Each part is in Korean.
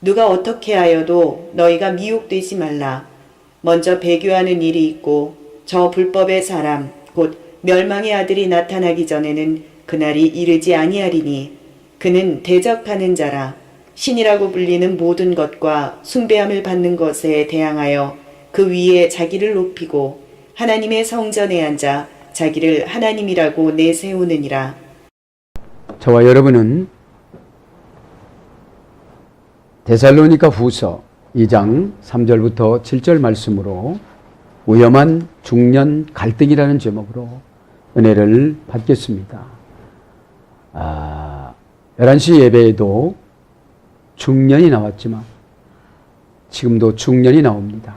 누가 어떻게 하여도 너희가 미혹되지 말라. 먼저 배교하는 일이 있고 저 불법의 사람 곧 멸망의 아들이 나타나기 전에는 그날이 이르지 아니하리니 그는 대적하는 자라. 신이라고 불리는 모든 것과 숭배함을 받는 것에 대항하여 그 위에 자기를 높이고 하나님의 성전에 앉아 자기를 하나님이라고 내세우느니라. 저와 여러분은 데살로니가 후서 2장 3절부터 7절 말씀으로 위험한 중년 갈등이라는 제목으로 은혜를 받겠습니다. 11시 예배에도 중년이 나왔지만 지금도 중년이 나옵니다.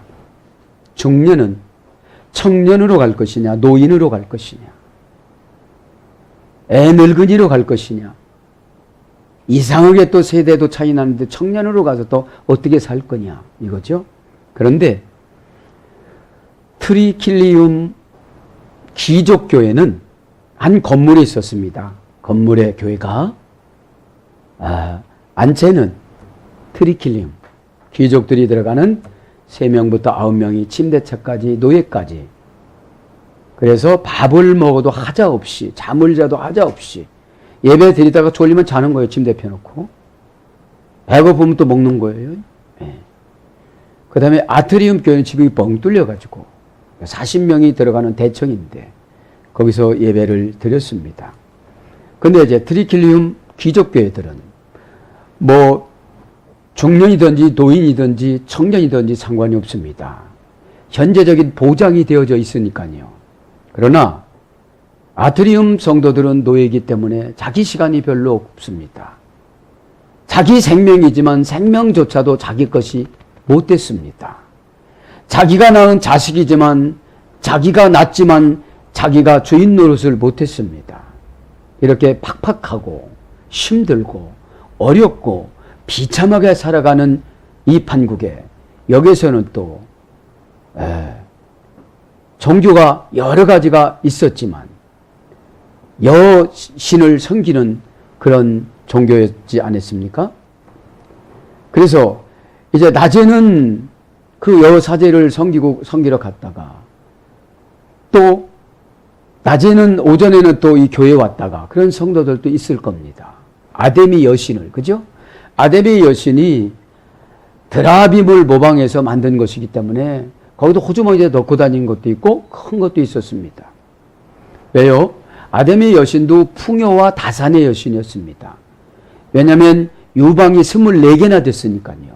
중년은 청년으로 갈 것이냐, 노인으로 갈 것이냐, 애늙은이로 갈 것이냐, 이상하게 또 세대도 차이 나는데 청년으로 가서 또 어떻게 살 거냐 이거죠. 그런데 트리킬리움 귀족교회는 한 건물에 있었습니다. 건물의 교회가 안채는 트리킬리움 귀족들이 들어가는 3명부터 9명이 침대차까지 노예까지, 그래서 밥을 먹어도 하자 없이, 잠을 자도 하자 없이, 예배 드리다가 졸리면 자는 거예요. 침대 펴놓고. 배고프면 또 먹는 거예요. 네. 그 다음에 아트리움 교회는 집이 뻥 뚫려가지고 40명이 들어가는 대청인데 거기서 예배를 드렸습니다. 근데 이제 트리킬리움 귀족교회들은 뭐 중년이든지 노인이든지 청년이든지 상관이 없습니다. 현재적인 보장이 되어져 있으니까요. 그러나 아트리움 성도들은 노예이기 때문에 자기 시간이 별로 없습니다. 자기 생명이지만 생명조차도 자기 것이 못 됐습니다. 자기가 낳은 자식이지만 자기가 낳지만 자기가 주인 노릇을 못 했습니다. 이렇게 팍팍하고 힘들고 어렵고 비참하게 살아가는 이 판국에 여기서는 또 종교가 여러 가지가 있었지만 여신을 섬기는 그런 종교였지 않았습니까? 그래서 이제 낮에는 그 여사제를 섬기러 갔다가 또 낮에는 오전에는 또 이 교회에 왔다가 그런 성도들도 있을 겁니다. 아데미 여신을, 그죠? 아데미 여신이 드라빔을 모방해서 만든 것이기 때문에 거기도 호주머니에 넣고 다니는 것도 있고 큰 것도 있었습니다. 왜요? 아데미 여신도 풍요와 다산의 여신이었습니다. 왜냐하면 유방이 24개나 됐으니까요.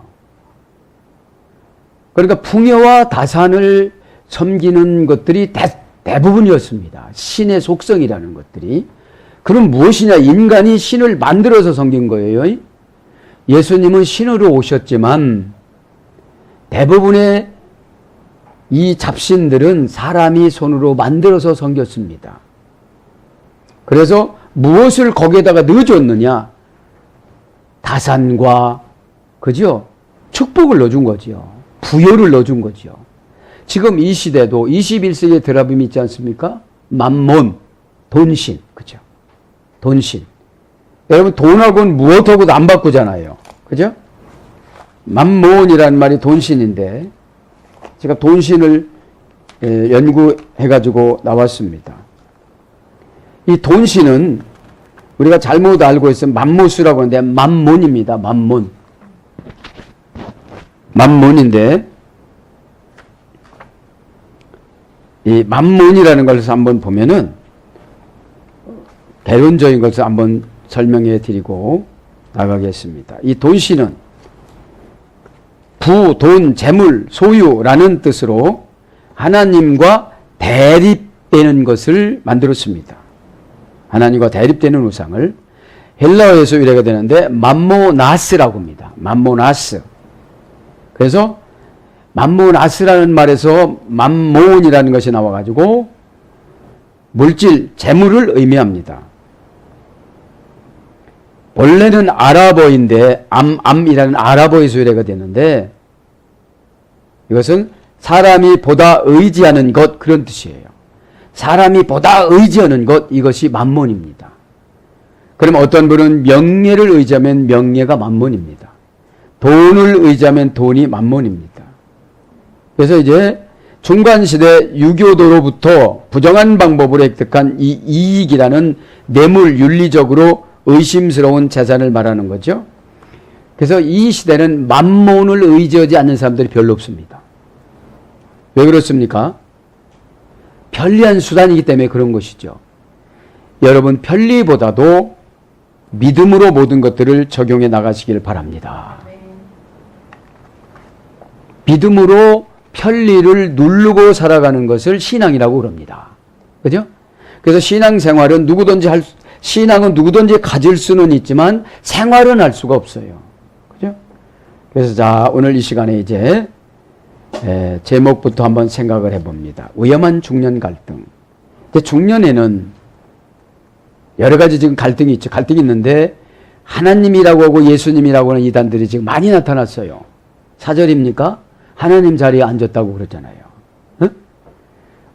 그러니까 풍요와 다산을 섬기는 것들이 대부분이었습니다. 신의 속성이라는 것들이. 그럼 무엇이냐? 인간이 신을 만들어서 섬긴 거예요. 예수님은 신으로 오셨지만 대부분의 이 잡신들은 사람이 손으로 만들어서 섬겼습니다. 그래서 무엇을 거기에다가 넣어줬느냐? 다산과, 그죠? 축복을 넣어준 거죠. 부여를 넣어준 거죠. 지금 이 시대도 21세기의 드라빔이 있지 않습니까? 맘몬, 돈신, 그죠? 돈신. 여러분, 돈하고는 무엇하고도 안 바꾸잖아요. 그죠? 맘몬이라는 말이 돈신인데, 제가 돈신을 연구해가지고 나왔습니다. 이 돈신은 우리가 잘못 알고 있으면 맘모스라고 하는데 맘몬입니다. 맘몬. 맘몬인데 이 맘몬이라는 것을 한번 보면은 개론적인 것을 한번 설명해 드리고 나가겠습니다. 이 돈신은 부, 돈, 재물, 소유라는 뜻으로 하나님과 대립되는 것을 만들었습니다. 하나님과 대립되는 우상을 헬라어에서 유래가 되는데 맘모나스라고 합니다. 맘모나스. 그래서 맘모나스라는 말에서 맘몬이라는 것이 나와가지고 물질, 재물을 의미합니다. 원래는 아랍어인데 암이라는 아랍어에서 유래가 되는데 이것은 사람이 보다 의지하는 것, 그런 뜻이에요. 사람이 보다 의지하는 것, 이것이 맘몬입니다. 그럼 어떤 분은 명예를 의지하면 명예가 맘몬입니다. 돈을 의지하면 돈이 만몬입니다. 그래서 이제 중간시대 유교도로부터 부정한 방법으로 획득한 이 이익이라는 뇌물 윤리적으로 의심스러운 재산을 말하는 거죠. 그래서 이 시대는 만몬을 의지하지 않는 사람들이 별로 없습니다. 왜 그렇습니까? 편리한 수단이기 때문에 그런 것이죠. 여러분, 편리보다도 믿음으로 모든 것들을 적용해 나가시길 바랍니다. 믿음으로 편리를 누르고 살아가는 것을 신앙이라고 그럽니다. 그죠? 그래서 신앙생활은 신앙은 누구든지 가질 수는 있지만 생활은 할 수가 없어요. 그죠? 그래서 자, 오늘 이 시간에 이제 제목부터 한번 생각을 해봅니다. 위험한 중년 갈등. 이제 중년에는 여러 가지 지금 갈등이 있죠. 갈등이 있는데 하나님이라고 하고 예수님이라고 하는 이단들이 지금 많이 나타났어요. 사절입니까? 하나님 자리에 앉았다고 그랬잖아요. 응?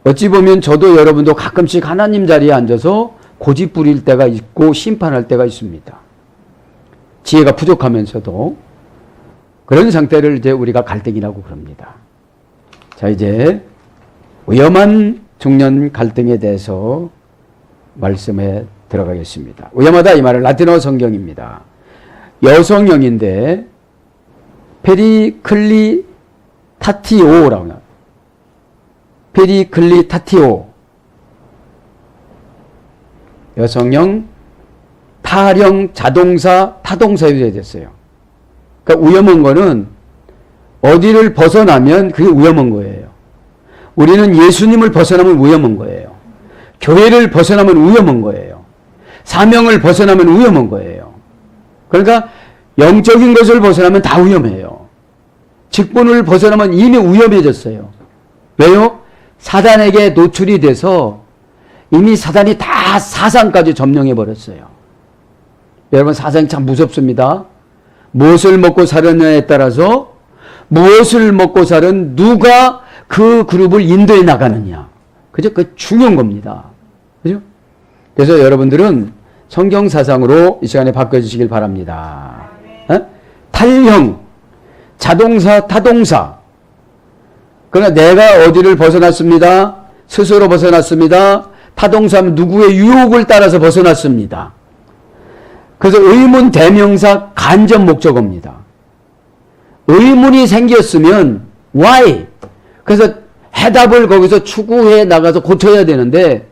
어찌 보면 저도 여러분도 가끔씩 하나님 자리에 앉아서 고집 부릴 때가 있고 심판할 때가 있습니다. 지혜가 부족하면서도 그런 상태를 이제 우리가 갈등이라고 그럽니다. 자, 이제 위험한 중년 갈등에 대해서 말씀에 들어가겠습니다. 위험하다 이 말은 라틴어 성경입니다. 여성형인데 페리클리타티오라고 나와요. 페리클리타티오. 여성형, 타령, 자동사, 타동사에 됐어요. 그러니까 위험한 거는 어디를 벗어나면 그게 위험한 거예요. 우리는 예수님을 벗어나면 위험한 거예요. 교회를 벗어나면 위험한 거예요. 사명을 벗어나면 위험한 거예요. 그러니까 영적인 것을 벗어나면 다 위험해요. 직분을 벗어나면 이미 위험해졌어요. 왜요? 사단에게 노출이 돼서 이미 사단이 다 사상까지 점령해버렸어요. 여러분, 사상이 참 무섭습니다. 무엇을 먹고 사느냐에 따라서 무엇을 먹고 살은 누가 그 그룹을 인도해 나가느냐. 그죠? 그 중요한 겁니다. 그죠? 그래서 여러분들은 성경 사상으로 이 시간에 바꿔주시길 바랍니다. 탈형, 자동사, 타동사. 그러나 내가 어디를 벗어났습니다. 스스로 벗어났습니다. 타동사는 누구의 유혹을 따라서 벗어났습니다. 그래서 의문 대명사 간접 목적어입니다. 의문이 생겼으면 why? 그래서 해답을 거기서 추구해 나가서 고쳐야 되는데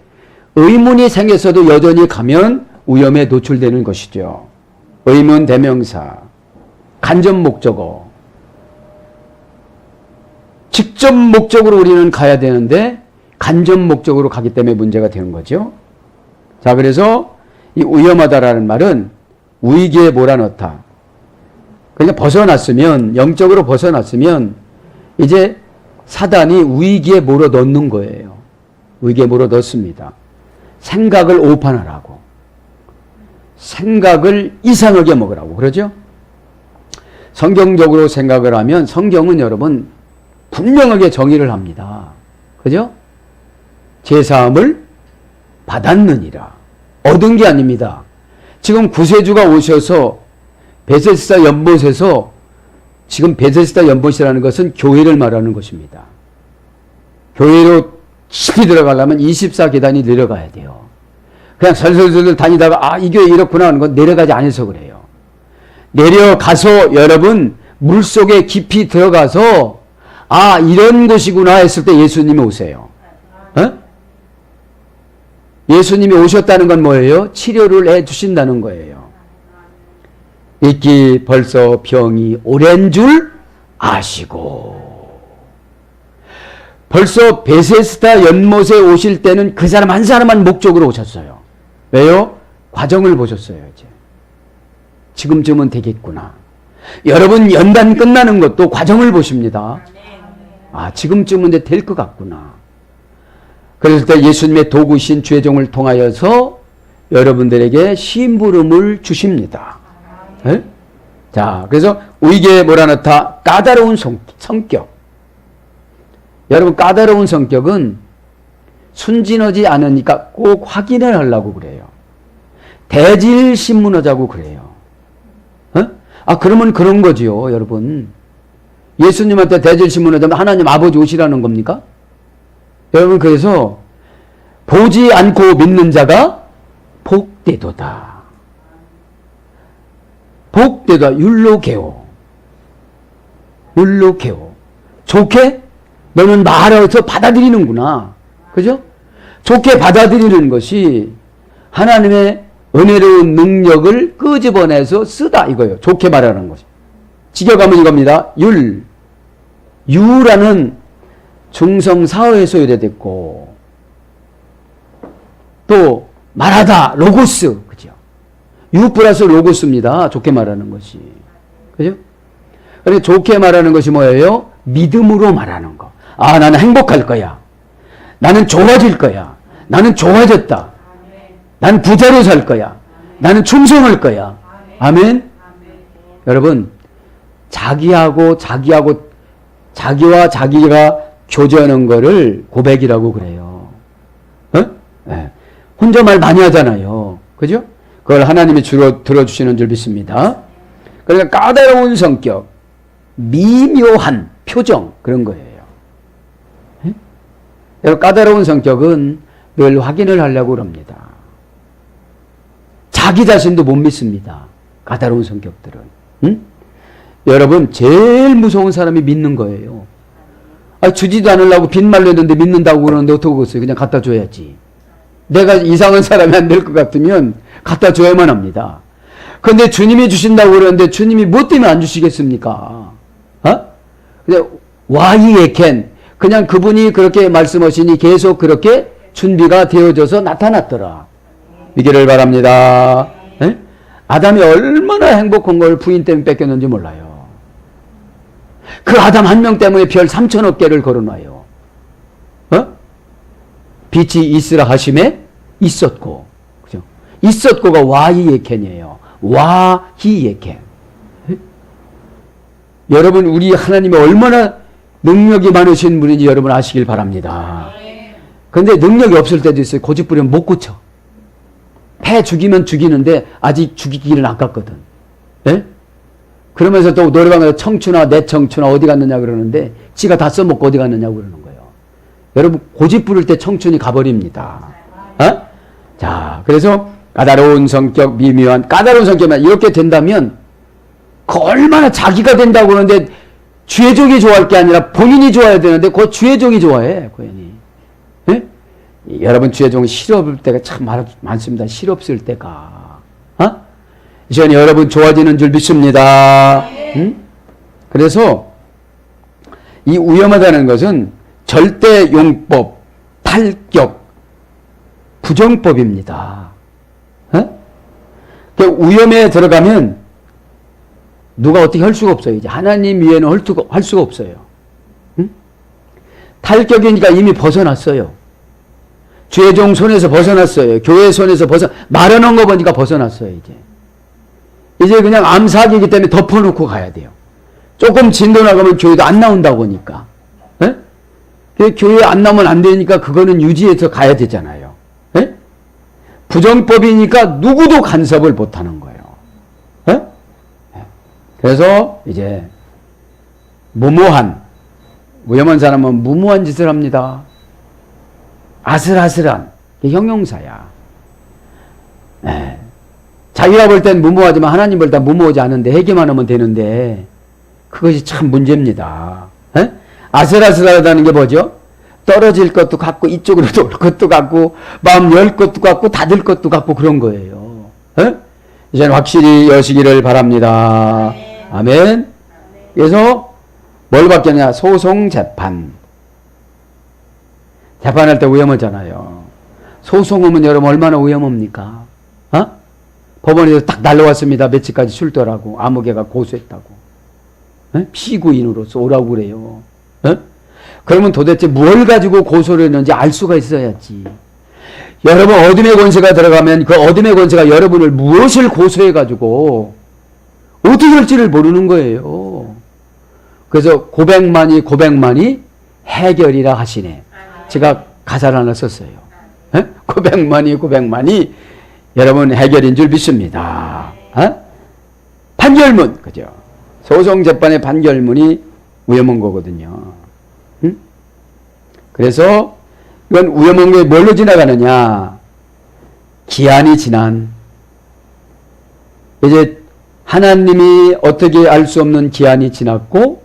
의문이 생겼어도 여전히 가면 위험에 노출되는 것이죠. 의문 대명사, 간접 목적어. 직접 목적으로 우리는 가야 되는데 간접 목적으로 가기 때문에 문제가 되는 거죠. 자, 그래서 이 위험하다라는 말은 위기에 몰아넣다. 그냥 벗어났으면, 영적으로 벗어났으면 이제 사단이 위기에 몰아넣는 거예요. 위기에 몰아넣습니다. 생각을 오판하라고. 생각을 이상하게 먹으라고. 그러죠? 성경적으로 생각을 하면 성경은 여러분 분명하게 정의를 합니다. 그죠? 제사함을 받았느니라. 얻은 게 아닙니다. 지금 구세주가 오셔서 베세스다 연못에서 지금 베세스다 연못이라는 것은 교회를 말하는 것입니다. 교회로 깊이 들어가려면 24계단이 내려가야 돼요. 그냥 설설설 다니다가 이 교회 이렇구나 하는 건 내려가지 않아서 그래요. 내려가서 여러분 물속에 깊이 들어가서 이런 곳이구나 했을 때 예수님이 오세요. 예수님이 오셨다는 건 뭐예요? 치료를 해주신다는 거예요. 이끼 벌써 병이 오랜 줄 아시고. 벌써 베세스다 연못에 오실 때는 그 사람 한 사람만 목적으로 오셨어요. 왜요? 과정을 보셨어요. 이제 지금쯤은 되겠구나. 여러분 연단 끝나는 것도 과정을 보십니다. 지금쯤은 이제 될 것 같구나. 그랬을 때 예수님의 도구신 주의종을 통하여서 여러분들에게 심부름을 주십니다. 네? 자, 그래서 위기에 몰아넣다 까다로운 성격. 여러분 까다로운 성격은 순진하지 않으니까 꼭 확인을 하려고 그래요. 대질신문하자고 그래요. 그러면 그런 거지요, 여러분. 예수님한테 대질신문을 하면 하나님 아버지 오시라는 겁니까? 여러분, 그래서 보지 않고 믿는 자가 복되도다. 복되도다. 율로게오. 율로게오. 좋게? 너는 말해서 받아들이는구나. 그죠? 좋게 받아들이는 것이 하나님의 은혜로운 능력을 끄집어내서 쓰다 이거예요. 좋게 말하는 것이. 직역하면 이겁니다. 유라는 중성사어에서 유래됐고 또 말하다 로고스 그죠? 유 플러스 로고스입니다. 좋게 말하는 것이. 그죠? 그런데 좋게 말하는 것이 뭐예요? 믿음으로 말하는 거. 나는 행복할 거야. 나는 좋아질 거야. 나는 좋아졌다. 나는 부자로 살 거야. 나는 충성할 거야. 아멘. 여러분, 자기와 자기가 교제하는 거를 고백이라고 그래요. 네. 혼자 말 많이 하잖아요. 그죠? 그걸 하나님이 주로 들어주시는 줄 믿습니다. 그러니까 까다로운 성격, 미묘한 표정 그런 거예요. 네? 까다로운 성격은 늘 확인을 하려고 합니다. 자기 자신도 못 믿습니다. 까다로운 성격들은. 응? 여러분 제일 무서운 사람이 믿는 거예요. 주지도 않으려고 빈말로 했는데 믿는다고 그러는데 어떡하겠어요. 그냥 갖다 줘야지. 내가 이상한 사람이 안 될 것 같으면 갖다 줘야만 합니다. 그런데 주님이 주신다고 그러는데 주님이 뭐 때문에 안 주시겠습니까? 근데 와이에켄 그냥 그분이 그렇게 말씀하시니 계속 그렇게 준비가 되어져서 나타났더라. 믿기를 바랍니다. 네? 아담이 얼마나 행복한 걸 부인 때문에 뺏겼는지 몰라요. 그 아담 한 명 때문에 별 3천억 개를 걸어놔요. 빛이 있으라 하심에 있었고, 그죠? 있었고가 와히예켄이에요. 와히예켄. 여러분, 우리 하나님이 얼마나 능력이 많으신 분인지 여러분 아시길 바랍니다. 그런데 능력이 없을 때도 있어요. 고집 부리면 못 고쳐. 패 죽이면 죽이는데 아직 죽이기는 아깝거든. 예? 그러면서 또 노래방에서 청춘아 내 청춘아 어디 갔느냐 그러는데 지가 다 써먹고 어디 갔느냐고 그러는 거예요. 여러분 고집 부릴 때 청춘이 가버립니다. 자, 그래서 까다로운 성격, 미묘한 까다로운 성격만 이렇게 된다면 그 얼마나 자기가 된다고 그러는데 주의종이 좋아할 게 아니라 본인이 좋아야 되는데 그 주의종이 좋아해. 고연이. 예? 여러분 주의종은 실없을 때가 참 많습니다. 실없을 때가. 이제는 여러분 좋아지는 줄 믿습니다. 응? 그래서 이 위험하다는 것은 절대 용법, 탈격, 부정법입니다. 위험에 들어가면 누가 어떻게 할 수가 없어요. 이제 하나님 위에는 할 수가 없어요. 응? 탈격이니까 이미 벗어났어요. 죄종 손에서 벗어났어요. 교회 손에서 말하는 거 보니까 벗어났어요. 이제 그냥 암사기이기 때문에 덮어놓고 가야 돼요. 조금 진도 나가면 교회도 안 나온다고 하니까. 예? 교회 안 나오면 안 되니까 그거는 유지해서 가야 되잖아요. 예? 부정법이니까 누구도 간섭을 못하는 거예요. 예? 그래서 이제 위험한 사람은 무모한 짓을 합니다. 아슬아슬한 형용사야. 예. 자기가 볼 땐 무모하지만 하나님 볼 땐 무모하지 않은데 해기만 하면 되는데 그것이 참 문제입니다. 에? 아슬아슬하다는 게 뭐죠? 떨어질 것도 같고 이쪽으로 돌 것도 같고 마음 열 것도 같고 닫을 것도 같고 그런 거예요. 에? 이제는 확실히 여시기를 바랍니다. 아멘. 그래서 뭘 받겠냐? 소송 재판. 재판할 때 위험하잖아요. 소송하면 여러분 얼마나 위험합니까? 법원에서 딱 날라왔습니다. 며칠까지 출두하라고. 아무개가 고소했다고. 에? 피고인으로서 오라고 그래요. 에? 그러면 도대체 뭘 가지고 고소를 했는지 알 수가 있어야지. 여러분 어둠의 권세가 들어가면 그 어둠의 권세가 여러분을 무엇을 고소해가지고 어떻게 할지를 모르는 거예요. 그래서 고백만이 해결이라 하시네. 제가 가사를 하나 썼어요. 에? 고백만이 여러분 해결인 줄 믿습니다. 판결문, 그죠? 소송 재판의 판결문이 위험한 거거든요. 응? 그래서 이건 위험한 게 뭘로 지나가느냐? 기한이 지난, 이제 하나님이 어떻게 알 수 없는 기한이 지났고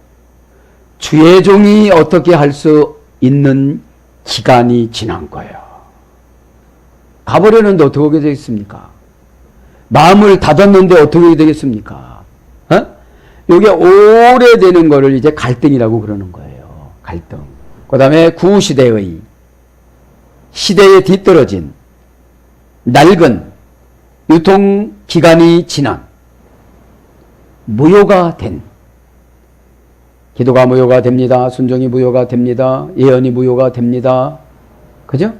주의 종이 어떻게 할 수 있는 기간이 지난 거예요. 가버렸는데 어떻게 되겠습니까? 마음을 닫았는데 어떻게 되겠습니까? 이게 오래되는 거를 이제 갈등이라고 그러는 거예요. 갈등. 그 다음에 구시대의 시대에 뒤떨어진 낡은 유통기간이 지난 무효가 된, 기도가 무효가 됩니다. 순종이 무효가 됩니다. 예언이 무효가 됩니다. 그죠?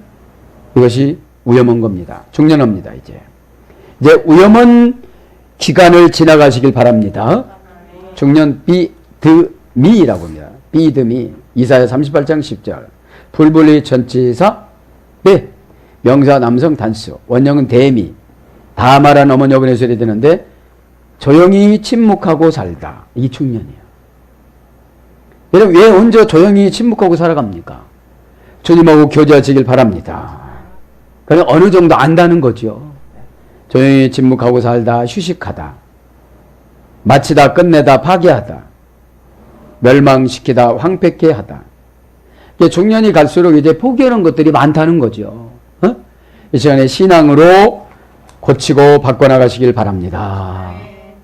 이것이 위험한 겁니다. 중년합니다. 이제 위험한 기간을 지나가시길 바랍니다. 중년 비드미라고 합니다. 비드미. 이사야 38장 10절. 불불리 전치사 네. 명사 남성 단수. 원형은 대미. 다 말한 어머니 어머니 소리 되는데 조용히 침묵하고 살다. 이게 중년이에요. 여러분 왜 혼자 조용히 침묵하고 살아갑니까? 주님하고 교제하시길 바랍니다. 그냥 어느 정도 안다는 거죠. 조용히 침묵하고 살다, 휴식하다, 마치다, 끝내다, 파괴하다, 멸망시키다, 황폐케 하다. 중년이 갈수록 이제 포기하는 것들이 많다는 거죠. 이 시간에 신앙으로 고치고 바꿔나가시길 바랍니다.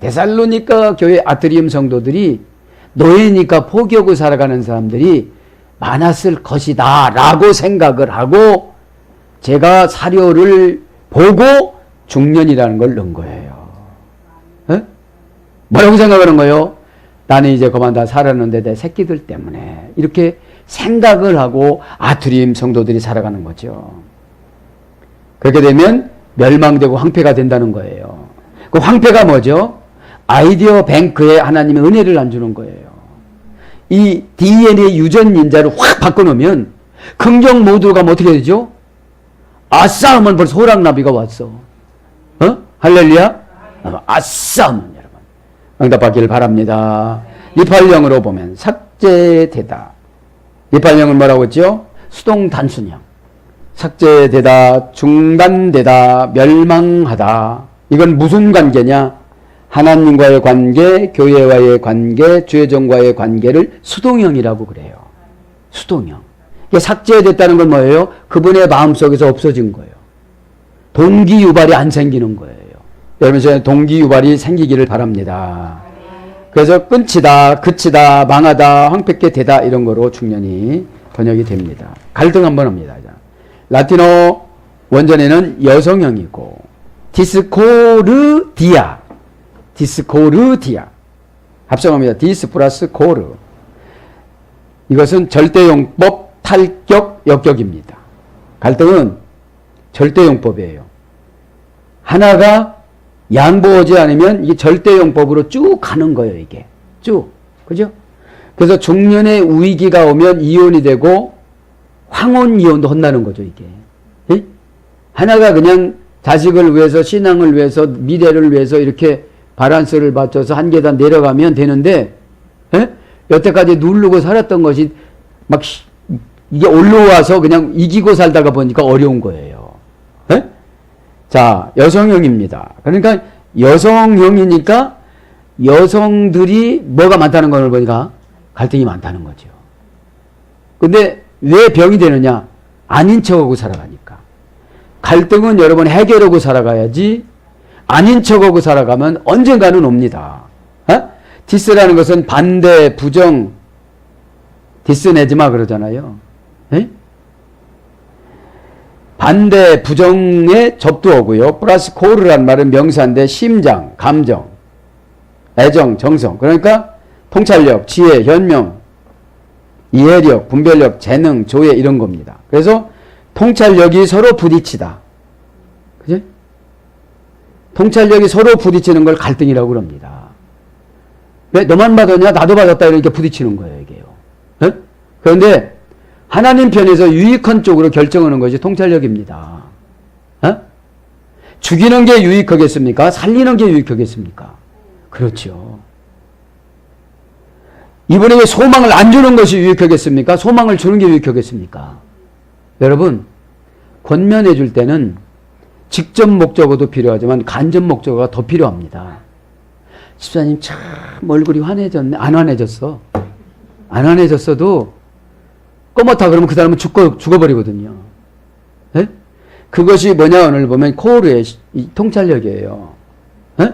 데살로니가 교회 아트리움 성도들이 노예니까 포기하고 살아가는 사람들이 많았을 것이다 라고 생각을 하고 제가 사료를 보고 중년이라는 걸 넣은 거예요. 뭐라고 생각하는 거예요? 나는 이제 그만 다 살았는데 내 새끼들 때문에 이렇게 생각을 하고 아트리움 성도들이 살아가는 거죠. 그렇게 되면 멸망되고 황폐가 된다는 거예요. 그 황폐가 뭐죠? 아이디어 뱅크에 하나님의 은혜를 안 주는 거예요. 이 DNA 유전 인자를 확 바꿔놓으면 긍정 모드가 어떻게 되죠? 아싸 하면 벌써 호랑나비가 왔어. 할렐루야? 아싸 하면 여러분 응답받기를 바랍니다. 니팔령으로 보면 삭제되다. 니팔령은 뭐라고 했죠? 수동 단순형. 삭제되다, 중단되다, 멸망하다. 이건 무슨 관계냐? 하나님과의 관계, 교회와의 관계, 주의종과의 관계를 수동형이라고 그래요. 수동형. 이게 삭제됐다는 건 뭐예요? 그분의 마음속에서 없어진 거예요. 동기유발이 안 생기는 거예요. 여러분, 저는 동기유발이 생기기를 바랍니다. 그래서 끊치다, 그치다, 망하다, 황폐케 되다 이런 거로 중년이 번역이 됩니다. 갈등 한번 합니다. 라틴어 원전에는 여성형이고 디스코르디아 합성합니다. 디스 플러스 코르. 이것은 절대용법 탈격 역격입니다. 갈등은 절대용법이에요. 하나가 양보하지 않으면 이게 절대용법으로 쭉 가는 거예요. 이게 쭉. 그죠? 그래서 중년의 위기가 오면 이혼이 되고 황혼 이혼도 혼나는 거죠. 이게 에? 하나가 그냥 자식을 위해서, 신앙을 위해서, 미래를 위해서 이렇게 바란스를 맞춰서 한 계단 내려가면 되는데 여태까지 누르고 살았던 것이 막 이게 올라와서 그냥 이기고 살다가 보니까 어려운 거예요. 자, 여성형입니다. 그러니까 여성형이니까 여성들이 뭐가 많다는 걸 보니까 갈등이 많다는 거죠. 근데 왜 병이 되느냐? 아닌 척하고 살아가니까. 갈등은 여러분 해결하고 살아가야지 아닌 척하고 살아가면 언젠가는 옵니다. 디스라는 것은 반대, 부정, 디스 내지 마 그러잖아요. 반대, 부정에 접두하고요. 플러스 코르란 말은 명사인데 심장, 감정, 애정, 정성. 그러니까 통찰력, 지혜, 현명, 이해력, 분별력, 재능, 조예 이런 겁니다. 그래서 통찰력이 서로 부딪히다. 그죠? 통찰력이 서로 부딪히는 걸 갈등이라고 그럽니다. 왜 너만 받았냐? 나도 받았다 이렇게 부딪히는 거예요, 이게요. 그런데 하나님 편에서 유익한 쪽으로 결정하는 것이 통찰력입니다. 죽이는 게 유익하겠습니까? 살리는 게 유익하겠습니까? 그렇죠. 이분에게 소망을 안 주는 것이 유익하겠습니까? 소망을 주는 게 유익하겠습니까? 여러분, 권면해 줄 때는 직접 목적어도 필요하지만 간접 목적어가 더 필요합니다. 집사님 참 얼굴이 환해졌네. 안 환해졌어. 안 환해졌어도 꼬맣다 그러면 그 사람은 죽어버리거든요. 네? 그것이 뭐냐 오늘 보면 코르의 통찰력이에요. 네?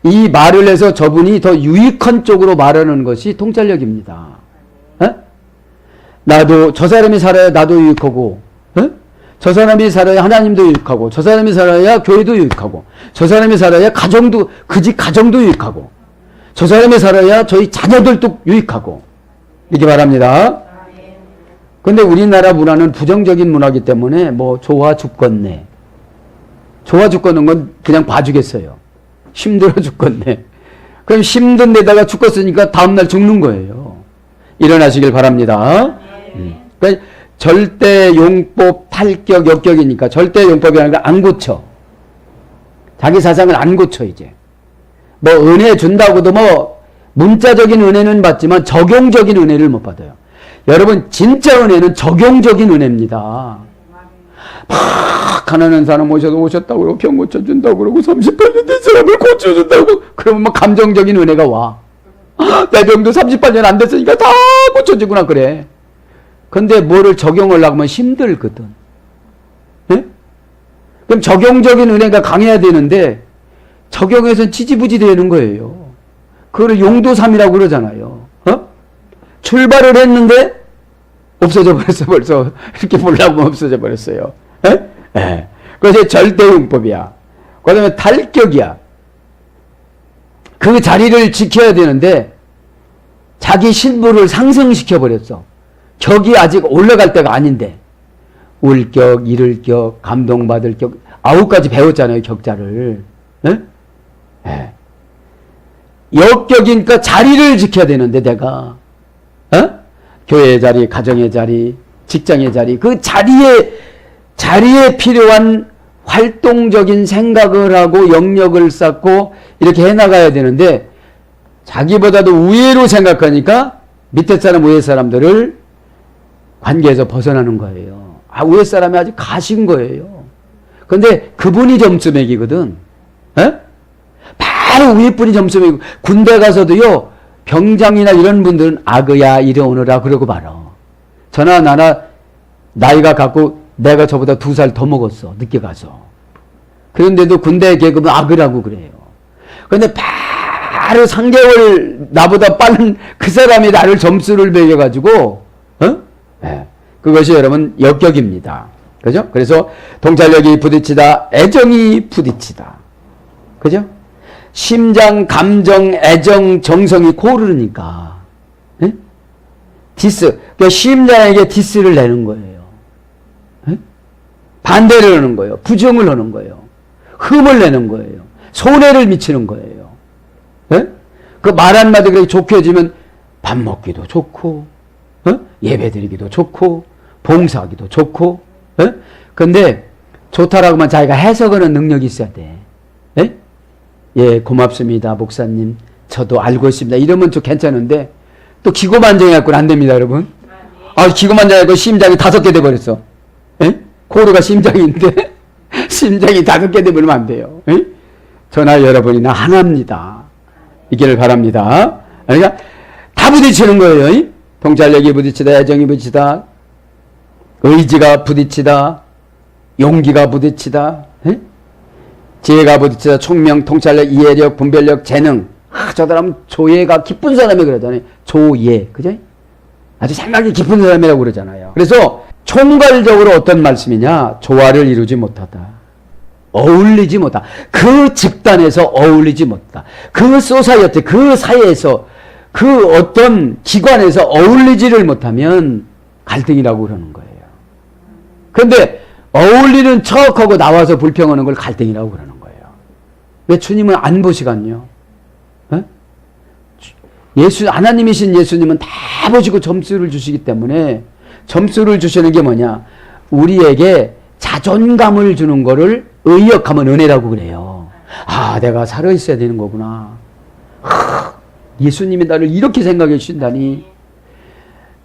이 말을 해서 저분이 더 유익한 쪽으로 말하는 것이 통찰력입니다. 네? 나도 저 사람이 살아야 나도 유익하고, 네? 저 사람이 살아야 하나님도 유익하고, 저 사람이 살아야 교회도 유익하고, 저 사람이 살아야 가정도 그 집 가정도 유익하고, 저 사람이 살아야 저희 자녀들도 유익하고 이렇게 말합니다. 근데 우리나라 문화는 부정적인 문화이기 때문에 뭐 좋아 죽겠네. 좋아 죽겠는 건 그냥 봐주겠어요. 힘들어 죽겠네. 그럼 힘든 데다가 죽겠으니까 다음날 죽는 거예요. 일어나시길 바랍니다. 그러니까 절대 용법, 탈격, 역격이니까 절대 용법이라는 걸 안 고쳐. 자기 사상을 안 고쳐 이제. 뭐 은혜 준다고도 뭐 문자적인 은혜는 받지만 적용적인 은혜를 못 받아요. 여러분 진짜 은혜는 적용적인 은혜입니다. 막 가난한 사람 오셨다고 그러고 병 고쳐준다고 그러고 38년 된 사람을 고쳐준다고 그러면 막 감정적인 은혜가 와. 내 병도 38년 안 됐으니까 다 고쳐주구나 그래. 근데 뭐를 적용하려고 하면 힘들거든. 네? 그럼 적용적인 은혜가 강해야 되는데 적용해서는 지지부지 되는 거예요. 그걸 용도삼이라고 그러잖아요. 출발을 했는데 없어져 버렸어. 벌써 이렇게 보려고 하면 없어져 버렸어요. 예. 그것이 절대용법이야. 그 다음에 탈격이야. 그 자리를 지켜야 되는데 자기 신부를 상승시켜 버렸어. 격이 아직 올라갈 때가 아닌데 울격, 잃을격, 감동받을 격 9가지 배웠잖아요. 격자를. 예? 예. 역격이니까 자리를 지켜야 되는데 내가 교회의 자리, 가정의 자리, 직장의 자리, 그 자리에 필요한 활동적인 생각을 하고 영역을 쌓고 이렇게 해나가야 되는데 자기보다도 우위로 생각하니까 밑에 사람, 위에 사람들을 관계에서 벗어나는 거예요. 위에 사람이 아주 가신 거예요. 근데 그분이 점수 매기거든. 바로 위에 분이 점수 매기고 군대 가서도요. 병장이나 이런 분들은 악의야 이리 오너라 그러고 말아. 저나 나나 나이가 갖고 내가 저보다 2살 더 먹었어. 늦게 가서. 그런데도 군대 계급은 악의라고 그래요. 그런데 바로 3개월 나보다 빠른 그 사람이 나를 점수를 매겨가지고 네. 그것이 여러분 역격입니다. 그죠? 그래서 통찰력이 부딪히다, 애정이 부딪히다. 그죠? 심장, 감정, 애정, 정성이 고르니까. 네? 디스. 그러니까 심장에게 디스를 내는 거예요. 네? 반대를 하는 거예요. 부정을 하는 거예요. 흠을 내는 거예요. 손해를 미치는 거예요. 네? 그 말 한마디 그렇게 좋게 해주면 밥 먹기도 좋고, 예배 드리기도 좋고, 봉사하기도 좋고, 근데 좋다라고만 자기가 해석하는 능력이 있어야 돼. 네? 예, 고맙습니다, 목사님. 저도 알고 있습니다. 이러면 좀 괜찮은데, 또 기고만장해갖고는 안 됩니다, 여러분. 기고만장해갖고 심장이 5개 돼버렸어. 예? 코르가 심장인데, 심장이 5개 돼버리면 안 돼요. 예? 저나 여러분이나 하나입니다. 이기를 바랍니다. 그러니까, 다 부딪히는 거예요. 통찰력이 부딪히다, 애정이 부딪히다, 의지가 부딪히다, 용기가 부딪히다, 에? 지혜가 부딪히다, 총명, 통찰력, 이해력, 분별력, 재능. 저 사람은 조예가 깊은 사람이 그러잖아요. 조예. 그죠? 아주 생각이 깊은 사람이라고 그러잖아요. 그래서 총괄적으로 어떤 말씀이냐? 조화를 이루지 못하다. 어울리지 못하다. 그 집단에서 어울리지 못하다. 그 소사이어티, 그 사회에서 그 어떤 기관에서 어울리지를 못하면 갈등이라고 그러는 거예요. 그런데 어울리는 척하고 나와서 불평하는 걸 갈등이라고 그러는 거예요. 왜 주님은 안 보시간요? 하나님이신 예수님은 다 보시고 점수를 주시기 때문에 점수를 주시는 게 뭐냐? 우리에게 자존감을 주는 거를 의역하면 은혜라고 그래요. 내가 살아있어야 되는 거구나. 예수님이 나를 이렇게 생각해 주신다니.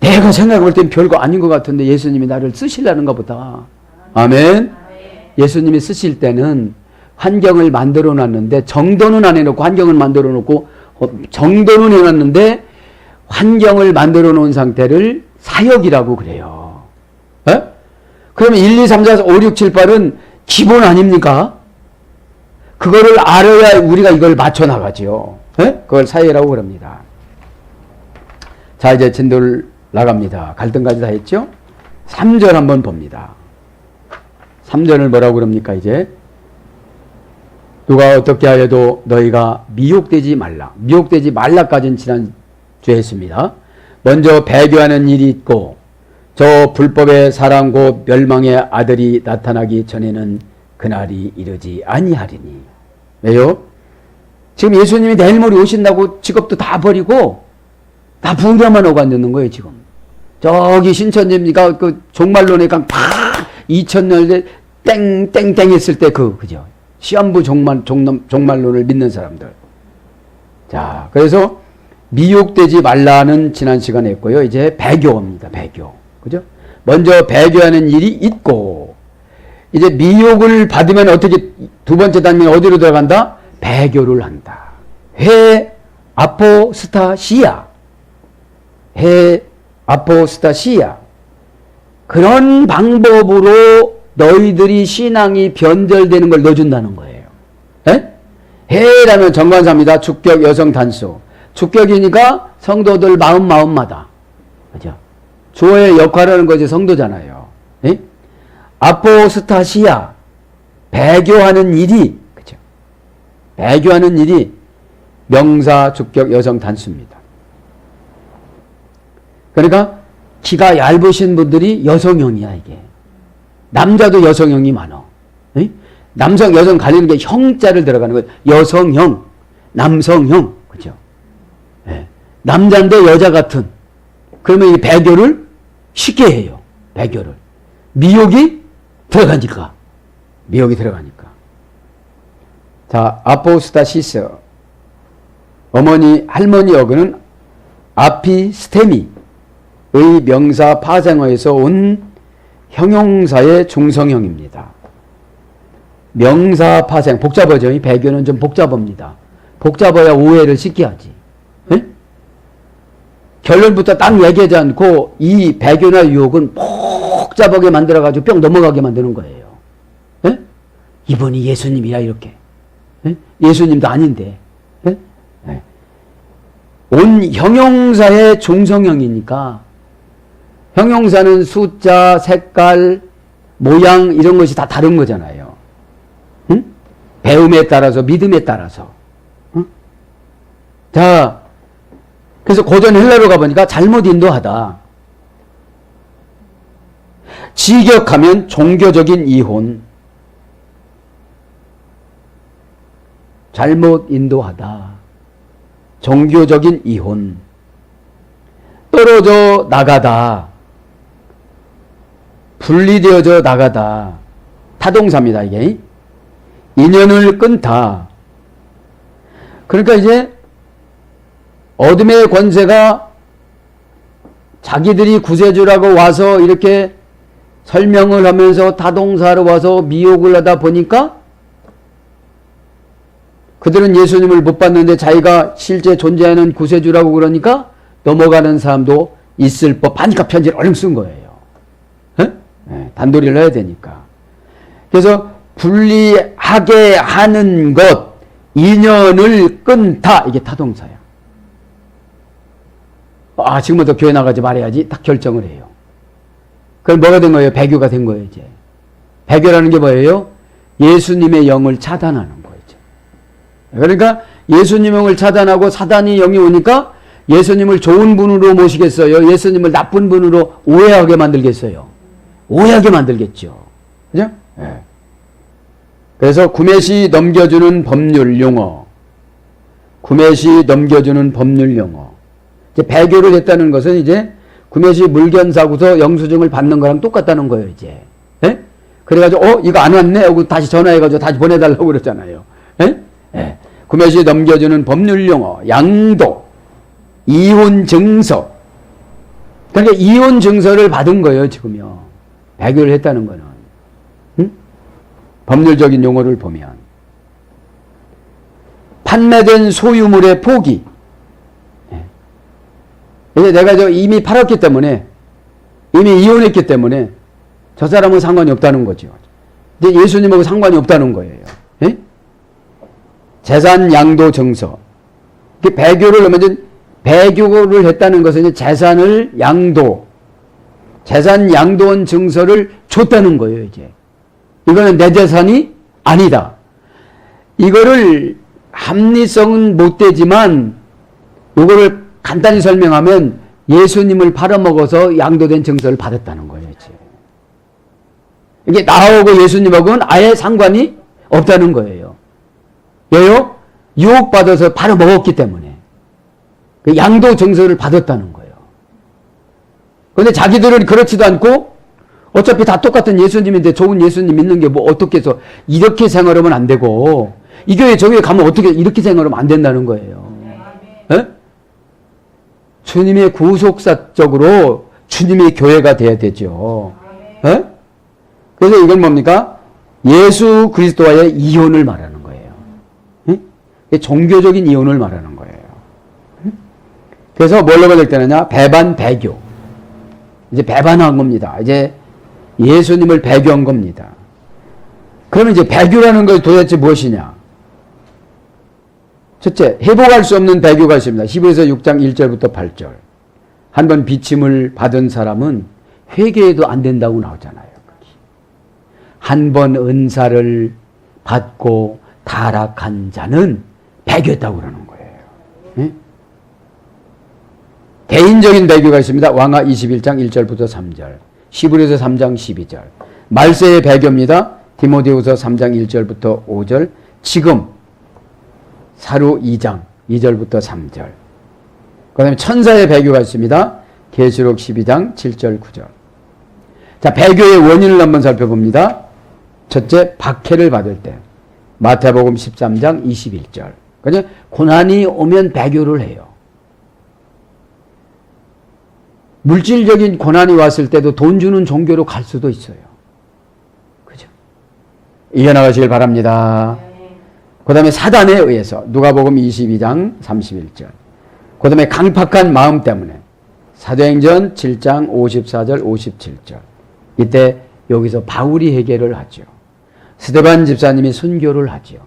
내가 생각할 땐 별거 아닌 것 같은데 예수님이 나를 쓰시려는가 보다. 아멘. 예수님이 쓰실 때는 환경을 만들어 놨는데 정도는 안 해놓고 환경을 만들어 놓고 정도는 해놨는데 환경을 만들어 놓은 상태를 사역이라고 그래요. 에? 그러면 1, 2, 3, 4, 5, 6, 7, 8은 기본 아닙니까? 그거를 알아야 우리가 이걸 맞춰 나가죠. 에? 그걸 사역이라고 그럽니다. 자, 이제 진도를 나갑니다. 갈등까지 다 했죠? 3절 한번 봅니다. 3절을 뭐라고 그럽니까, 이제? 누가 어떻게 하여도 너희가 미혹되지 말라. 미혹되지 말라까지는 지난주에 했습니다. 먼저 배교하는 일이 있고 저 불법의 사람 곧 멸망의 아들이 나타나기 전에는 그날이 이르지 아니하리니. 왜요? 지금 예수님이 내일 모레 오신다고 직업도 다 버리고 다 부녀만 오고 앉는 거예요, 지금. 저기 신천지입니까? 그 종말론에 팍 2000년 땡땡땡 했을 때 그죠? 시한부 종말론을 믿는 사람들. 자, 그래서 미혹되지 말라는 지난 시간에 했고요. 이제 배교입니다. 배교. 그죠? 먼저 배교하는 일이 있고, 이제 미혹을 받으면 어떻게, 두 번째 단계는 어디로 들어간다? 배교를 한다. 아포스타시아. 아포스타시아. 그런 방법으로 너희들이 신앙이 변절되는 걸 넣어준다는 거예요. 에? 해라면 정관사입니다. 주격, 여성, 단수. 주격이니까 성도들 마음마다. 그죠? 주어의 역할을 하는 것이 성도잖아요. 에? 아포스타시아. 배교하는 일이, 그죠? 배교하는 일이 명사, 주격, 여성, 단수입니다. 그러니까 키가 얇으신 분들이 여성형이야, 이게. 남자도 여성형이 많아. 에? 남성, 여성 가리는 게 형자를 들어가는 거예요. 여성형, 남성형. 그죠? 예. 남자인데 여자 같은. 그러면 이 배교를 쉽게 해요. 배교를. 미혹이 들어가니까. 미혹이 들어가니까. 자, 아포스타시스. 어머니, 할머니 어근은 아피스테미의 명사 파생어에서 온 형용사의 중성형입니다. 명사 파생, 복잡하죠. 이 배교는 좀 복잡합니다. 복잡해야 오해를 쉽게 하지. 에? 결론부터 딱 얘기하지 않고 이 배교나 유혹은 복잡하게 만들어가지고 뿅 넘어가게 만드는 거예요. 에? 이분이 예수님이야, 이렇게. 에? 예수님도 아닌데. 에? 에. 온 형용사의 중성형이니까 형용사는 숫자, 색깔, 모양 이런 것이 다 다른 거잖아요. 응? 배움에 따라서, 믿음에 따라서. 응? 자, 그래서 고전 헬라로 가보니까 잘못 인도하다. 직역하면 종교적인 이혼. 잘못 인도하다. 종교적인 이혼. 떨어져 나가다. 분리되어져 나가다. 타동사입니다, 이게. 인연을 끊다. 그러니까 이제 어둠의 권세가 자기들이 구세주라고 와서 이렇게 설명을 하면서 타동사로 와서 미혹을 하다 보니까 그들은 예수님을 못 봤는데 자기가 실제 존재하는 구세주라고 그러니까 넘어가는 사람도 있을 법하니까 편지를 얼른 쓴 거예요. 네, 단도리를 해야 되니까. 그래서 분리하게 하는 것, 인연을 끊다. 이게 타동사야. 아, 지금부터 교회 나가지 말아야지. 딱 결정을 해요. 그럼 뭐가 된 거예요? 배교가 된 거예요, 이제. 배교라는 게 뭐예요? 예수님의 영을 차단하는 거죠. 그러니까 예수님의 영을 차단하고 사단이 영이 오니까 예수님을 좋은 분으로 모시겠어요? 예수님을 나쁜 분으로 오해하게 만들겠어요? 오해하게 만들겠죠. 그죠? 네. 그래서 구매시 넘겨주는 법률 용어. 구매시 넘겨주는 법률 용어. 이제 배교를 했다는 것은 이제 구매시 물견 사고서 영수증을 받는 거랑 똑같다는 거예요, 이제. 네? 그래가지고, 이거 안 왔네? 하고 다시 전화해가지고 다시 보내달라고 그러잖아요. 네? 네. 구매시 넘겨주는 법률 용어. 양도. 이혼 증서. 그러니까 이혼 증서를 받은 거예요, 지금요. 배교를 했다는 거는. 응? 법률적인 용어를 보면. 판매된 소유물의 포기. 이제 내가 이미 팔았기 때문에, 이미 이혼했기 때문에 저 사람은 상관이 없다는 거죠. 이제 예수님하고 상관이 없다는 거예요. 예? 재산 양도 증서. 배교를 하면 배교를 했다는 것은 이제 재산을 재산 양도원 증서를 줬다는 거예요, 이제. 이거는 내 재산이 아니다. 이거를 합리성은 못 되지만 이거를 간단히 설명하면 예수님을 팔아먹어서 양도된 증서를 받았다는 거예요, 이제. 이게 나하고 예수님하고는 아예 상관이 없다는 거예요. 왜요? 유혹받아서 팔아먹었기 때문에. 그 양도 증서를 받았다는 거예요. 그런데 자기들은 그렇지도 않고 어차피 다 똑같은 예수님인데 좋은 예수님 믿는 게 뭐 어떻게 해서 이렇게 생활하면 안 되고 이 교회 저 교회 가면 어떻게 이렇게 생활하면 안 된다는 거예요. 에? 주님의 구속사적으로 주님의 교회가 돼야 되죠. 에? 그래서 이건 뭡니까? 예수 그리스도와의 이혼을 말하는 거예요. 에? 종교적인 이혼을 말하는 거예요. 그래서 뭘로 번역되느냐? 배반, 배교. 이제 배반한 겁니다. 이제 예수님을 배교한 겁니다. 그러면 이제 배교라는 것이 도대체 무엇이냐? 첫째, 회복할 수 없는 배교가 있습니다. 히브리서 6장 1절부터 8절. 한번 비침을 받은 사람은 회개해도 안 된다고 나오잖아요. 한 번 은사를 받고 타락한 자는 배교했다고 그러는 거예요. 네? 개인적인 배교가 있습니다. 왕하 21장 1절부터 3절. 히브리서 3장 12절. 말세의 배교입니다. 디모데후서 3장 1절부터 5절. 지금 사루 2장 2절부터 3절. 그 다음에 천사의 배교가 있습니다. 계시록 12장 7절 9절. 자, 배교의 원인을 한번 살펴봅니다. 첫째, 박해를 받을 때. 마태복음 13장 21절. 그냥 고난이 오면 배교를 해요. 물질적인 고난이 왔을 때도 돈 주는 종교로 갈 수도 있어요. 그죠? 이겨나가시길 바랍니다. 그 다음에 사단에 의해서 누가복음 22장 31절. 그 다음에 강팍한 마음 때문에 사도행전 7장 54절 57절. 이때 여기서 바울이 해결을 하죠. 스데반 집사님이 순교를 하죠.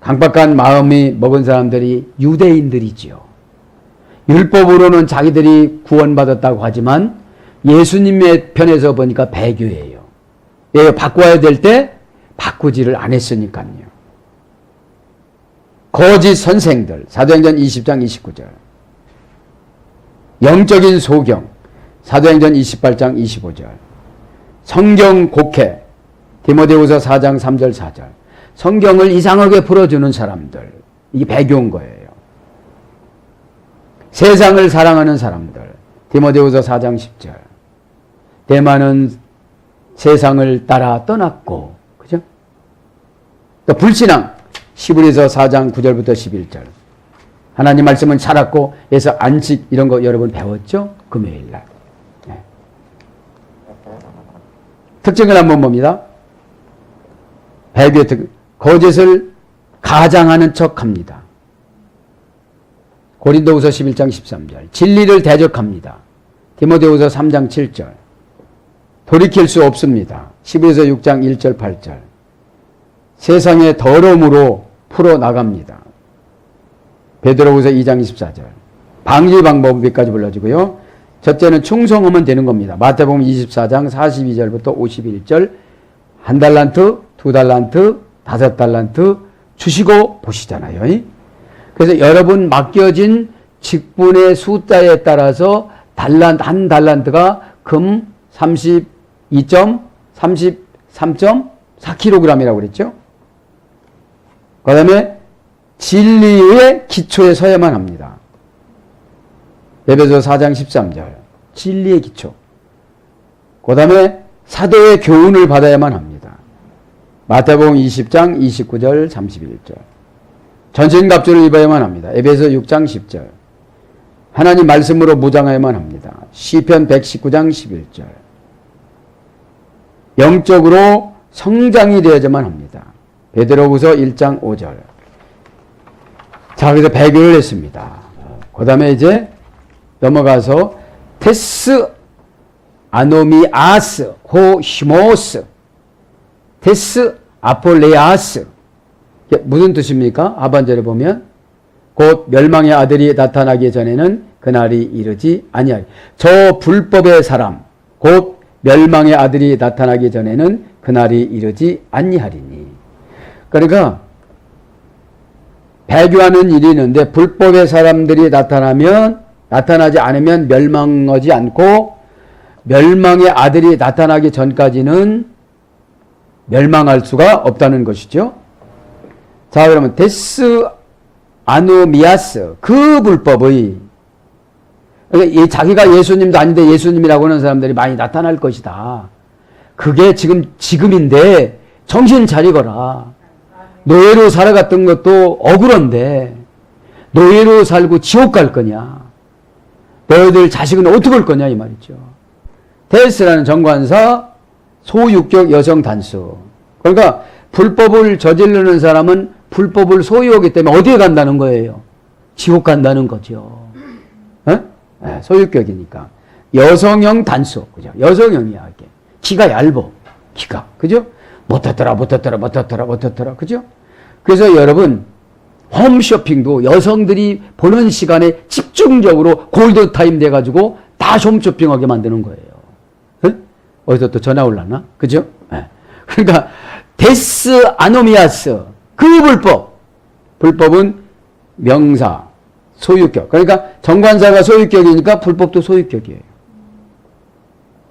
강팍한 마음이 먹은 사람들이 유대인들이지요. 율법으로는 자기들이 구원받았다고 하지만 예수님의 편에서 보니까 배교예요. 왜 바꿔야 될 때 바꾸지를 안 했으니까요. 거짓 선생들, 사도행전 20장 29절. 영적인 소경, 사도행전 28장 25절. 성경 곡해, 디모데후서 4장 3절 4절. 성경을 이상하게 풀어주는 사람들, 이게 배교인 거예요. 세상을 사랑하는 사람들, 디모데후서 4장 10절. 대만은 세상을 따라 떠났고, 그죠? 또 불신앙, 히브리서 4장 9절부터 11절. 하나님 말씀은 살았고, 해서 안식 이런 거 여러분 배웠죠? 금요일 날. 네. 특징을 한번 봅니다. 배교의 특징, 거짓을 가장하는 척 합니다. 고린도후서 11장 13절. 진리를 대적합니다. 디모데후서 3장 7절. 돌이킬 수 없습니다. 히브리서 6장 1절 8절. 세상의 더러움으로 풀어나갑니다. 베드로후서 2장 24절. 방지 방법까지 불러주고요. 첫째는 충성하면 되는 겁니다. 마태복음 24장 42절부터 51절. 1달란트, 2달란트, 5달란트 주시고 보시잖아요. 그래서 여러분 맡겨진 직분의 숫자에 따라서 한 달란트가 금 33.4kg이라고 그랬죠. 그 다음에 진리의 기초에 서야만 합니다. 에베소 4장 13절. 진리의 기초. 그 다음에 사도의 교훈을 받아야만 합니다. 마태복음 20장 29절 31절. 전신갑주를 입어야만 합니다. 에베소 6장 10절. 하나님 말씀으로 무장해야만 합니다. 시편 119장 11절. 영적으로 성장이 되어야만 합니다. 베드로후서 1장 5절. 자, 그래서 배교를 했습니다. 그 다음에 이제 넘어가서 테스 아노미아스 호 히모스 테스 아폴레아스. 이게 무슨 뜻입니까? 하반절에 보면 곧 멸망의 아들이 나타나기 전에는 그날이 이르지 아니하리. 저 불법의 사람 곧 멸망의 아들이 나타나기 전에는 그날이 이르지 아니하리니. 그러니까 배교하는 일이 있는데 불법의 사람들이 나타나지 않으면 멸망하지 않고 멸망의 아들이 나타나기 전까지는 멸망할 수가 없다는 것이죠. 자, 그러면 데스 아노미아스 그 불법의, 그러니까 자기가 예수님도 아닌데 예수님이라고 하는 사람들이 많이 나타날 것이다. 그게 지금인데 정신 차리거라. 노예로 살아갔던 것도 억울한데 노예로 살고 지옥 갈 거냐? 너희들 자식은 어떻게 할 거냐? 이 말이죠. 데스라는 정관사 소유격 여성 단수. 그러니까 불법을 저지르는 사람은 불법을 소유하기 때문에 어디에 간다는 거예요? 지옥 간다는 거죠. 네, 소유격이니까. 여성형 단수. 그죠? 여성형이야. 이게. 키가 얇어. 키가. 그죠? 못하더라. 그죠? 그래서 여러분, 홈쇼핑도 여성들이 보는 시간에 집중적으로 골드타임 돼가지고 다 홈쇼핑하게 만드는 거예요. 네? 어디서 또 전화 올랐나? 그죠? 네. 그러니까, 데스 아노미아스. 그 불법은 명사, 소유격. 그러니까 정관사가 소유격이니까 불법도 소유격이에요.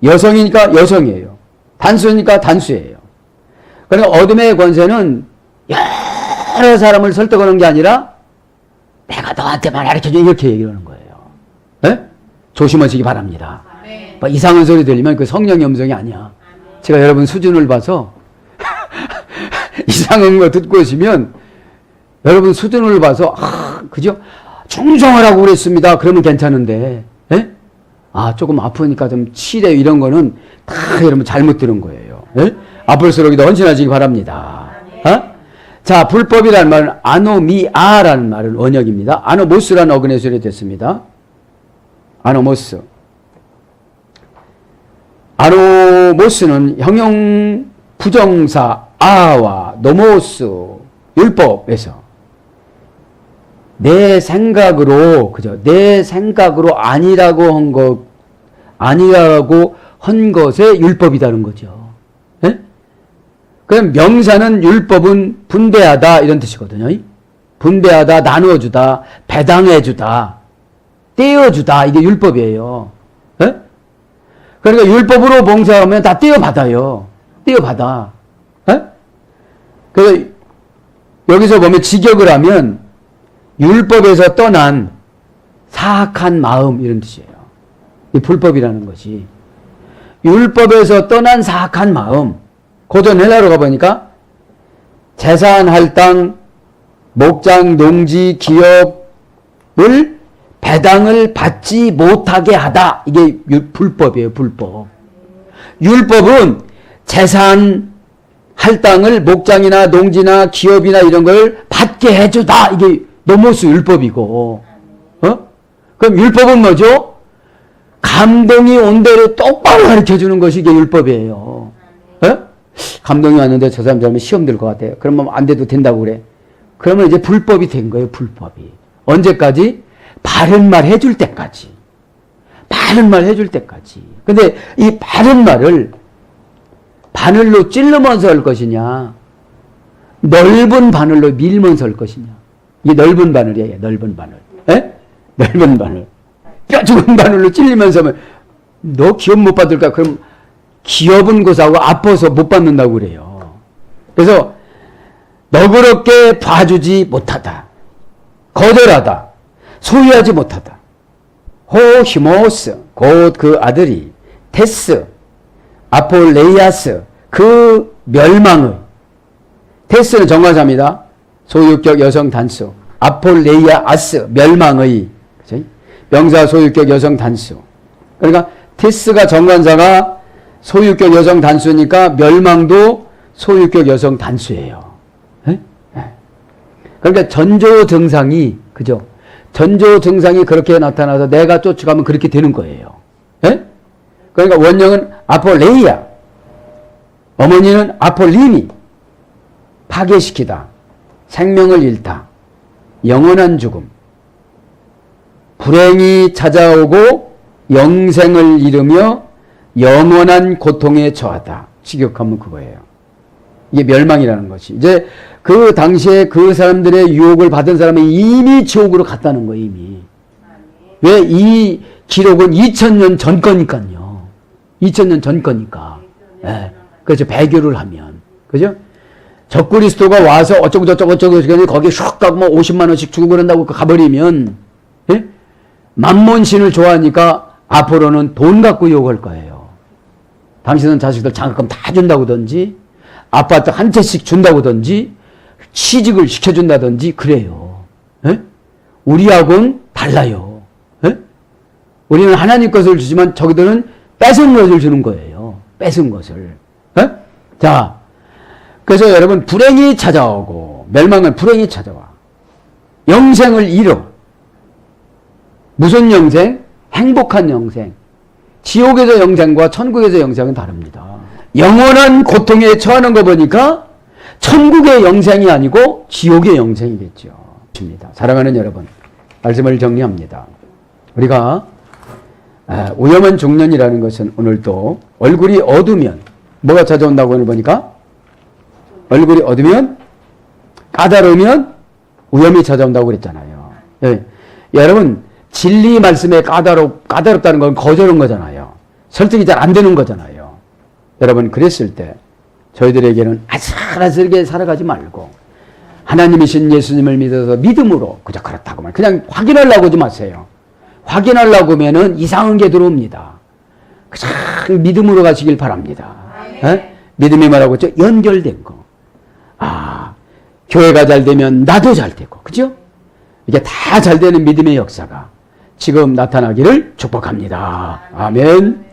여성이니까 여성이에요. 단수니까 단수예요. 그러니까 어둠의 권세는 여러 사람을 설득하는 게 아니라 내가 너한테만 가르쳐줘 이렇게 얘기하는 거예요. 네? 조심하시기 바랍니다. 뭐 이상한 소리 들리면 그 성령의 음성이 아니야. 제가 여러분 수준을 봐서 이상한 거 듣고 오시면 여러분 수준을 봐서 그죠? 충성하라고 그랬습니다. 그러면 괜찮은데 예? 조금 아프니까 좀 치래 이런 거는 다 여러분 잘못 들은 거예요. 예? 아플수록 더 헌신하시기 바랍니다. 자, 불법이라는 말은 아노미아라는 말은 원역입니다. 아노모스라는 어근의 소리 됐습니다. 아노모스. 아노모스는 형용 부정사 아와 노모스 율법에서 내 생각으로 그죠? 내 생각으로 아니라고 한 것의 율법이라는 거죠. 예? 그럼 명사는 율법은 분배하다 이런 뜻이거든요. 분배하다, 나누어주다, 배당해주다, 떼어주다 이게 율법이에요. 예? 그러니까 율법으로 봉사하면 다 떼어받아요. 떼어받아. 예? 그래서 여기서 보면 직역을 하면 율법에서 떠난 사악한 마음 이런 뜻이에요. 이 불법이라는 것이. 율법에서 떠난 사악한 마음. 고전 헬라로 가보니까 재산 할당, 목장, 농지, 기업을 배당을 받지 못하게 하다. 이게 불법이에요. 불법. 율법은 재산 할당을 목장이나 농지나 기업이나 이런 걸 받게 해주다. 이게 노모스 율법이고. 그럼 율법은 뭐죠? 감동이 온 대로 똑바로 가르쳐주는 것이 이게 율법이에요. 감동이 왔는데 저 사람 잘하면 시험 들 것 같아요. 그러면 안 돼도 된다고 그래. 그러면 이제 불법이 된 거예요. 불법이. 언제까지? 바른 말 해줄 때까지. 바른 말 해줄 때까지. 근데 이 바른 말을 바늘로 찔르면서 할 것이냐, 넓은 바늘로 밀면서 할 것이냐. 이게 넓은 바늘이에요. 넓은 바늘. 에? 넓은 바늘. 뼈 죽은 바늘로 찔리면서 하면 너 기업 못 받을까? 그럼 기업은 고사하고 아파서 못 받는다고 그래요. 그래서 너그럽게 봐주지 못하다. 거절하다. 소유하지 못하다. 호히모스 곧 그 아들이 테스 아폴레이아스 그 멸망의 테스는 정관사입니다. 소유격 여성 단수 아폴레이아스 멸망의 그치? 명사 소유격 여성 단수. 그러니까 티스가 정관사가 소유격 여성 단수니까 멸망도 소유격 여성 단수예요. 에? 에. 그러니까 전조 증상이 그죠? 전조 증상이 그렇게 나타나서 내가 쫓아가면 그렇게 되는 거예요. 에? 그러니까 원형은 아폴레이아, 어머니는 아폴리니, 파괴시키다, 생명을 잃다, 영원한 죽음, 불행이 찾아오고 영생을 잃으며 영원한 고통에 처하다. 직역하면 그거예요. 이게 멸망이라는 것이. 이제 그 당시에 그 사람들의 유혹을 받은 사람이 이미 지옥으로 갔다는 거예요, 이미. 왜? 이 기록은 2000년 전 거니까요. 2000년 전 거니까. 예. 그렇죠. 배교를 하면. 그죠? 적그리스도가 와서 어쩌고 거기에 슉 가고 뭐 50만 원씩 주고 그런다고 가버리면, 예? 만몬신을 좋아하니까 앞으로는 돈 갖고 유혹할 거예요. 당신은 자식들 장학금 다 준다고든지, 아파트 한 채씩 준다고든지, 취직을 시켜준다든지, 그래요. 예? 우리하고는 달라요. 예? 우리는 하나님 것을 주지만 저기들은 뺏은 것을 주는 거예요. 뺏은 것을. 예? 자, 그래서 여러분, 불행이 찾아오고, 멸망은 불행이 찾아와. 영생을 잃어. 무슨 영생? 행복한 영생. 지옥에서 영생과 천국에서 영생은 다릅니다. 영원한 고통에 처하는 거 보니까 천국의 영생이 아니고 지옥의 영생이겠죠. 사랑하는 여러분, 말씀을 정리합니다. 우리가 위험한 중년이라는 것은 오늘도 얼굴이 어두면 뭐가 찾아온다고 오늘 보니까 얼굴이 어두면 까다로우면 위험이 찾아온다고 그랬잖아요. 예. 여러분, 진리 말씀에 까다롭다는 건 거절한 거잖아요. 설득이 잘 안 되는 거잖아요. 여러분, 그랬을 때 저희들에게는 아슬아슬하게 살아가지 말고 하나님이신 예수님을 믿어서 믿음으로 그저 그렇다고만 그냥 확인하려고 하지 마세요. 확인하려고 하면은 이상한 게 들어옵니다. 그냥 믿음으로 가시길 바랍니다. 에? 믿음이 말하고 있죠? 연결된 거. 아, 교회가 잘 되면 나도 잘 되고, 그죠? 이게 다 잘 되는 믿음의 역사가 지금 나타나기를 축복합니다. 아멘.